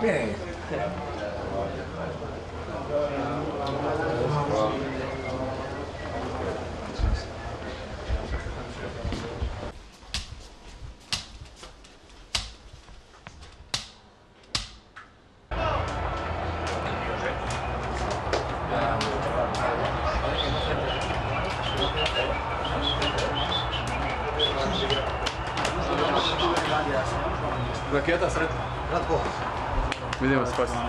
Bien. Ракета, сред. Vidimo se poslije.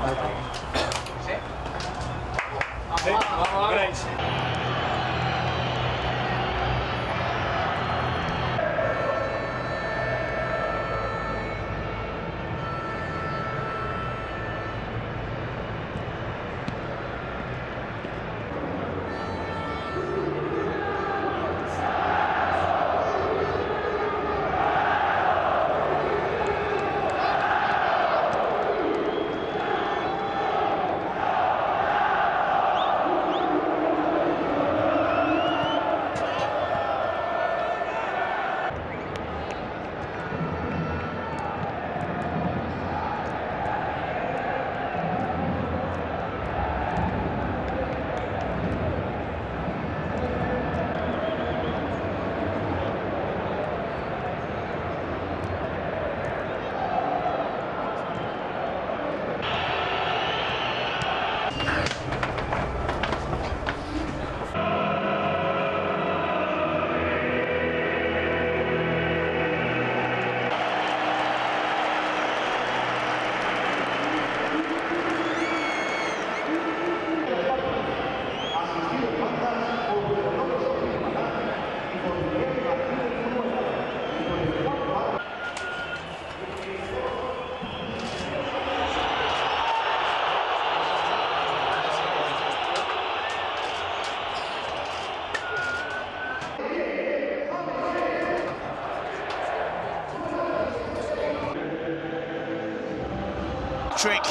Trick,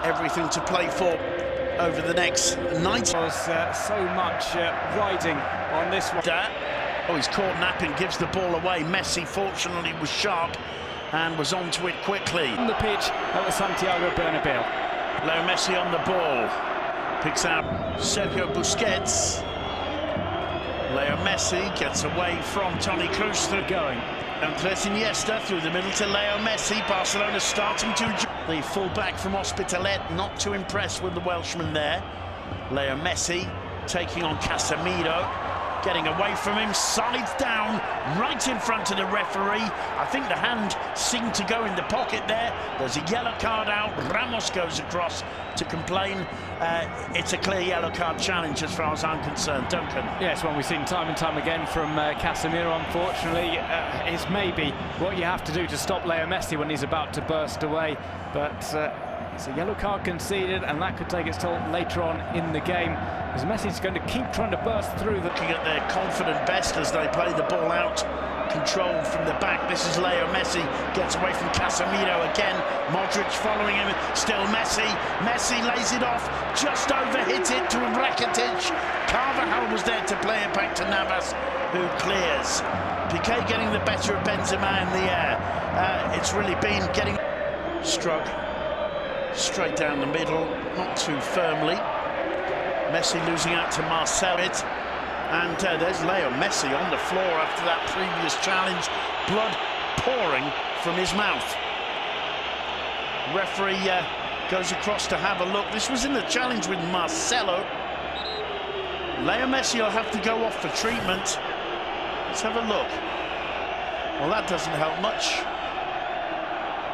everything to play for over the next night. There was so much riding on this one. Oh, he's caught napping, gives the ball away. Messi, fortunately, was sharp and was onto it quickly. On the pitch at the Santiago Bernabeu. Leo Messi on the ball, picks out Sergio Busquets. Leo Messi gets away from Toni Kroos through going. Andres Iniesta through the middle to Leo Messi. Barcelona starting to... The full-back from Hospitalet, not too impressed with the Welshman there. Leo Messi taking on Casemiro, getting away from him, sides down, right in front of the referee. I think the hand seemed to go in the pocket there. There's a yellow card out. Ramos goes across to complain. It's a clear yellow card challenge as far as I'm concerned. Duncan? Yes, one we've seen time and time again from Casemiro, unfortunately. Is maybe what you have to do to stop Leo Messi when he's about to burst away. But it's a yellow card conceded, and that could take its toll later on in the game, as Messi's going to keep trying to burst through. Looking at their confident best as they play the ball out, controlled from the back. This is Leo Messi, gets away from Casemiro again. Modric following him, still Messi. Messi lays it off, just overhit it to Rakitic. Carvajal was there to play it back to Navas, who clears. Piqué getting the better of Benzema in the air. It's really been getting... Stroke straight down the middle, not too firmly. Messi losing out to Marcelo. And there's Leo Messi on the floor after that previous challenge, blood pouring from his mouth. Referee goes across to have a look. This was in the challenge with Marcelo. Leo Messi will have to go off for treatment. Let's have a look. Well, that doesn't help much.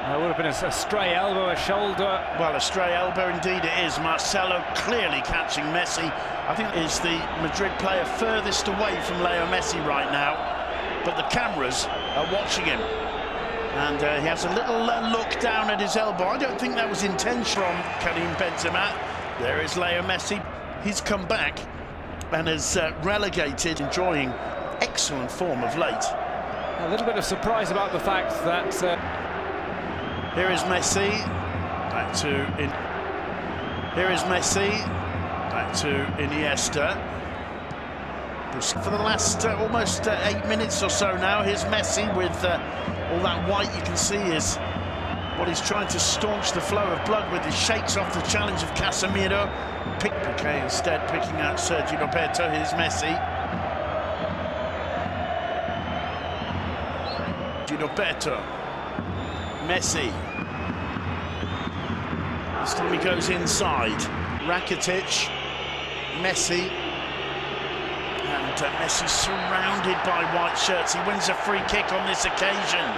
It would have been a stray elbow, a shoulder. Well, a stray elbow indeed it is. Marcelo clearly catching Messi. I think is the Madrid player furthest away from Leo Messi right now, but the cameras are watching him. And he has a little look down at his elbow. I don't think that was intentional on Karim Benzema. There is Leo Messi. He's come back and has relegated, enjoying excellent form of late. A little bit of surprise about the fact that... Here is Messi, back to... Here is Messi, back to Iniesta. For the last almost 8 minutes or so now, here's Messi with all that white you can see is What he's trying to staunch the flow of blood with is shakes off the challenge of Casemiro. Piqué instead picking out Sergio Roberto. Here's Messi. Roberto. Messi. This time he goes inside. Rakitic. Messi. And Messi surrounded by white shirts. He wins a free kick on this occasion.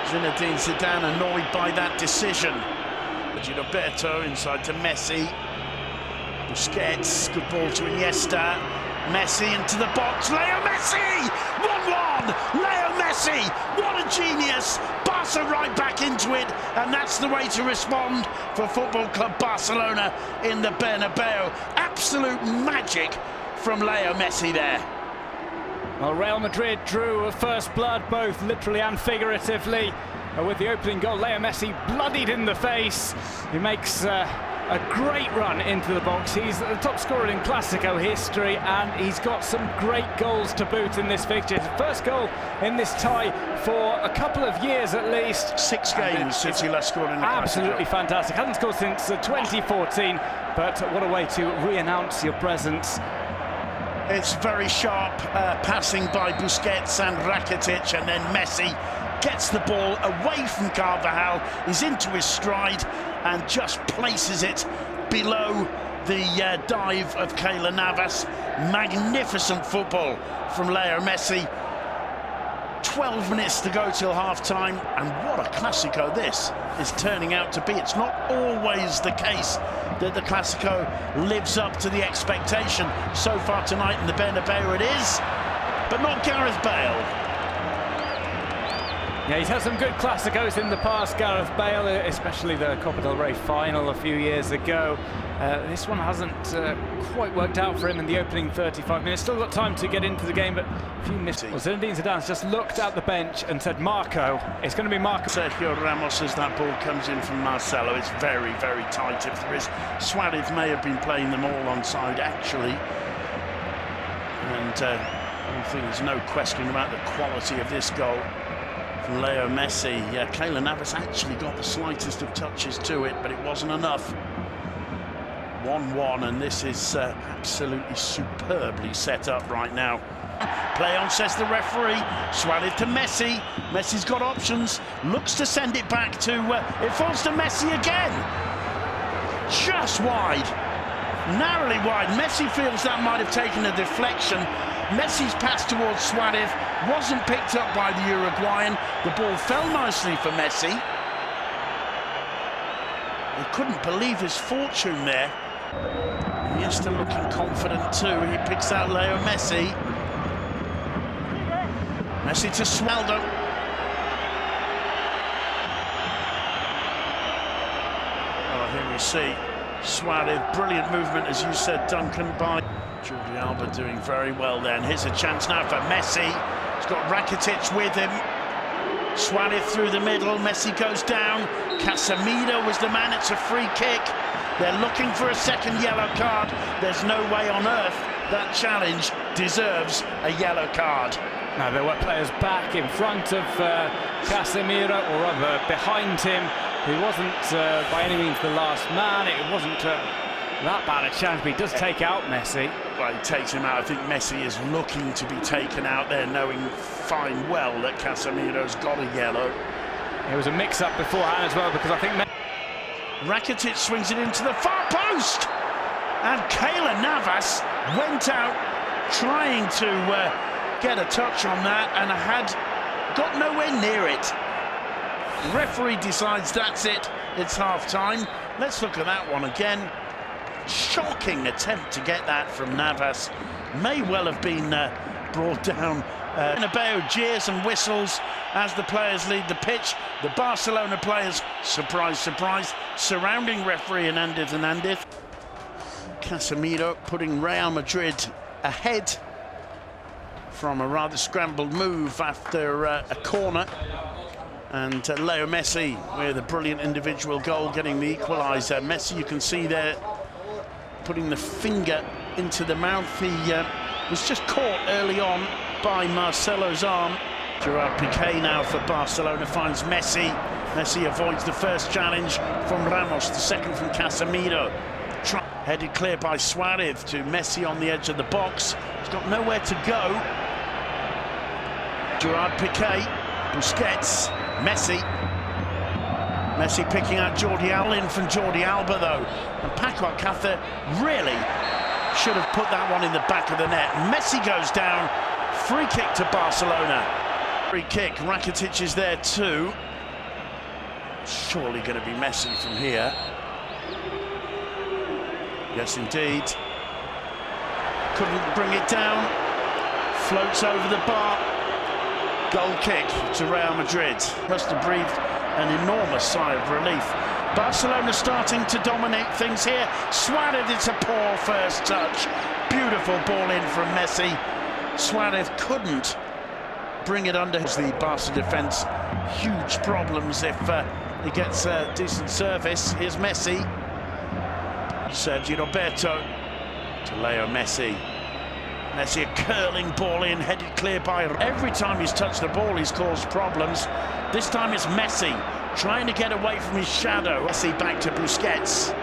Zinedine Zidane annoyed by that decision. Roberto inside to Messi. Busquets, good ball to Iniesta. Messi into the box. Leo Messi! 1-1! Leo Messi! What a genius! Barca right back into it, and that's the way to respond for Football Club Barcelona in the Bernabeu. Absolute magic from Leo Messi there. Well, Real Madrid drew a first blood, both literally and figuratively, with the opening goal. Leo Messi bloodied in the face. He makes a great run into the box. He's the top scorer in Clasico history, and he's got some great goals to boot in this fixture. His first goal in this tie for a couple of years at least. 6 games since he last scored in the Clasico. Absolutely fantastic. Hasn't scored since 2014, but what a way to re-announce your presence. It's very sharp passing by Busquets and Rakitic, and then Messi gets the ball away from Carvajal. He's into his stride and just places it below the dive of Keylor Navas. Magnificent football from Leo Messi. 12 minutes to go till half-time, and what a Clasico this is turning out to be. It's not always the case that the Clasico lives up to the expectation. So far tonight in the Bernabeu it is, but not Gareth Bale. Yeah, he's had some good Clásicos in the past, Gareth Bale, especially the Copa del Rey final a few years ago. This one hasn't quite worked out for him in the opening 35 minutes. Still got time to get into the game, but a few missed. Well, Zinedine Zidane's just looked at the bench and said, Marco, it's going to be Marco. Sergio Ramos, as that ball comes in from Marcelo, it's very, very tight. If there is, Suarez may have been playing them all onside, actually. And I think there's no question about the quality of this goal from Leo Messi. Yeah, Keylor Navas actually got the slightest of touches to it, but it wasn't enough. 1-1, and this is absolutely superbly set up right now. Play on, says the referee. Suarez to Messi. Messi's got options. Looks to send it back to... it falls to Messi again. Just wide. Narrowly wide. Messi feels that might have taken a deflection. Messi's pass towards Suarez wasn't picked up by the Uruguayan. The ball fell nicely for Messi. He couldn't believe his fortune there. Iniesta looking confident too. He picks out Leo Messi. Messi to Swaldo. Oh, here we see Suarez. Brilliant movement, as you said, Duncan, by Jordi Alba doing very well then. Here's a chance now for Messi. He's got Rakitic with him. Suarez through the middle. Messi goes down. Casemiro was the man. It's a free kick. They're looking for a second yellow card. There's no way on earth that challenge deserves a yellow card. Now there were players back in front of Casemiro, or rather behind him. He wasn't by any means the last man. It wasn't that bad a chance, but he does take out Messi. Well, he takes him out. I think Messi is looking to be taken out there, knowing fine well that Casemiro's got a yellow. It was a mix-up beforehand as well, because I think Rakitic swings it into the far post, and Keylor Navas went out trying to get a touch on that and had got nowhere near it. The referee decides that's it, it's half-time. Let's look at that one again. Shocking attempt to get that from Navas. May well have been brought down. Bernabeu jeers and whistles as the players leave the pitch. The Barcelona players, surprise, surprise, surrounding referee Hernandez. Casemiro putting Real Madrid ahead from a rather scrambled move after a corner. And Leo Messi with a brilliant individual goal, getting the equalizer. Messi, you can see there, putting the finger into the mouth. He was just caught early on by Marcelo's arm. Gerard Piqué now for Barcelona finds Messi. Messi avoids the first challenge from Ramos, the second from Casemiro. Headed clear by Suarez to Messi on the edge of the box. He's got nowhere to go. Gerard Piqué, Busquets, Messi. Messi picking out Jordi Alba from Jordi Alba though. And Paco Alcácer really should have put that one in the back of the net. Messi goes down. Free kick to Barcelona. Free kick, Rakitic is there too. Surely going to be Messi from here. Yes, indeed. Couldn't bring it down. Floats over the bar. Goal kick to Real Madrid. Must have breathed an enormous sigh of relief. Barcelona starting to dominate things here. Suarez, it's a poor first touch. Beautiful ball in from Messi. Suarez couldn't bring it under the Barca defence. Huge problems if he gets a decent service. Here's Messi. Sergio Roberto to Leo Messi. Messi a curling ball in, headed clear by... Every time he's touched the ball, he's caused problems. This time it's Messi trying to get away from his shadow. Messi back to Busquets.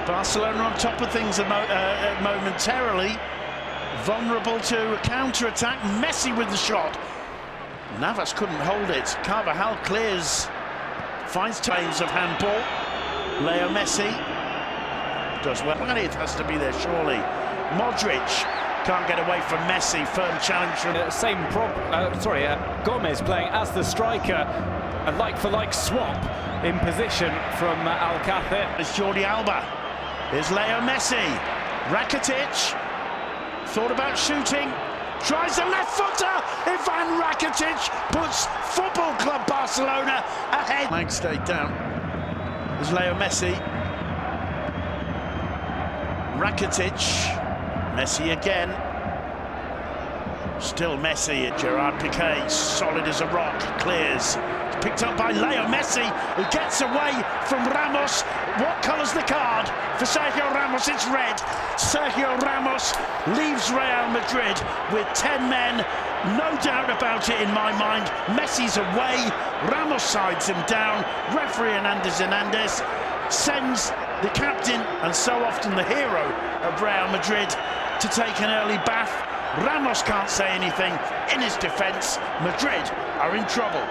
Barcelona on top of things momentarily. Vulnerable to a counter-attack. Messi with the shot. Navas couldn't hold it. Carvajal clears. Finds times of handball. Leo Messi does well. It has to be there, surely. Modric can't get away from Messi. Firm challenge from... Gomez playing as the striker. A like-for-like swap in position from Alcácer. It's Jordi Alba. Here's Leo Messi. Rakitic thought about shooting. Tries a left footer. Ivan Rakitic puts Football Club Barcelona ahead. Leg stayed down. There's Leo Messi. Rakitic. Messi again. Still Messi. Gerard Piqué, solid as a rock, clears. It's picked up by Leo Messi, who gets away from Ramos. What colour's the card for Sergio Ramos? It's red. Sergio Ramos leaves Real Madrid with 10 men. No doubt about it in my mind. Messi's away. Ramos sides him down. Referee Hernandez sends the captain, and so often the hero of Real Madrid, to take an early bath. Ramos can't say anything. In his defence, Madrid are in trouble.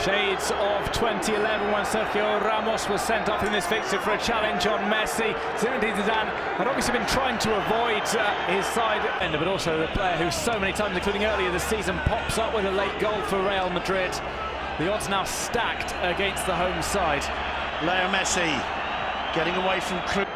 Shades of 2011 when Sergio Ramos was sent off in this fixture for a challenge on Messi. Zinedine Zidane had obviously been trying to avoid his side ender, but also the player who so many times, including earlier this season, pops up with a late goal for Real Madrid. The odds now stacked against the home side. Leo Messi getting away from Cruz.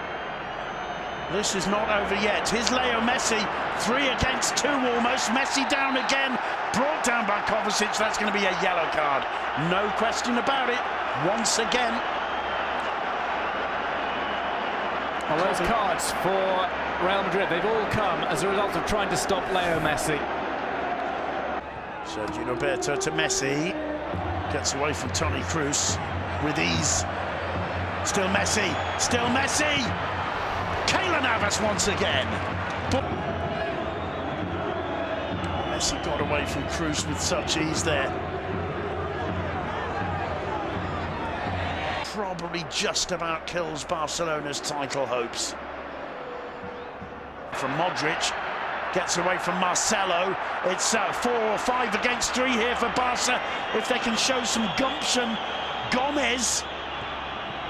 This is not over yet. Here's Leo Messi, 3 against 2 almost. Messi down again, brought down by Kovacic. That's going to be a yellow card. No question about it, once again. Well, those cards for Real Madrid, they've all come as a result of trying to stop Leo Messi. Sergio Roberto to Messi. Gets away from Toni Kroos with ease. Still Messi, still Messi! Keylor Navas once again. Messi got away from Kroos with such ease there. Probably just about kills Barcelona's title hopes. From Modric, gets away from Marcelo. It's 4 or 5 against 3 here for Barca. If they can show some gumption. Gomez,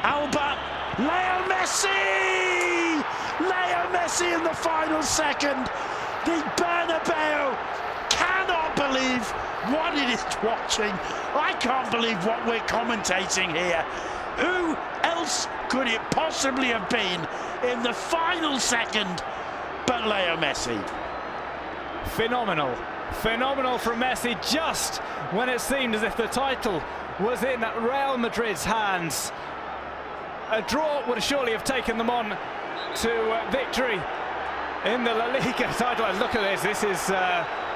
Alba, Leo Messi! Leo Messi in the final second. The Bernabeu cannot believe what it is watching. I can't believe what we're commentating here. Who else could it possibly have been in the final second but Leo Messi? Phenomenal. Phenomenal from Messi just when it seemed as if the title was in Real Madrid's hands. A draw would surely have taken them on to victory in the La Liga title. And look at this is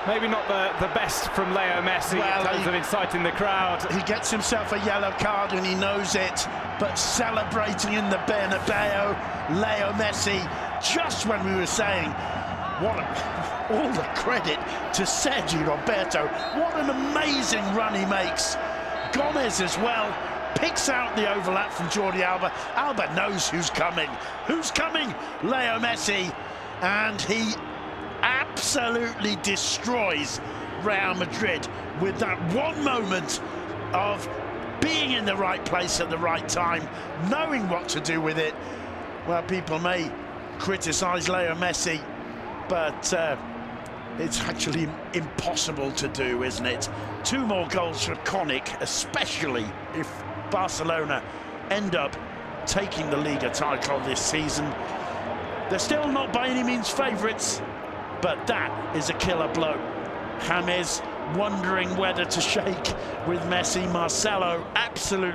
maybe not the best from Leo Messi in terms of inciting the crowd. He gets himself a yellow card and he knows it, but celebrating in the Bernabeu, Leo Messi, just when we were saying, all the credit to Sergio Roberto, what an amazing run he makes. Gomez as well picks out the overlap from Jordi Alba. Alba knows who's coming. Who's coming? Leo Messi. And he absolutely destroys Real Madrid with that one moment of being in the right place at the right time, knowing what to do with it. Well, people may criticize Leo Messi, but it's actually impossible to do, isn't it? 2 more goals for Konik, especially if Barcelona end up taking the Liga title this season. They're still not by any means favourites, but that is a killer blow. James wondering whether to shake with Messi. Marcelo absolutely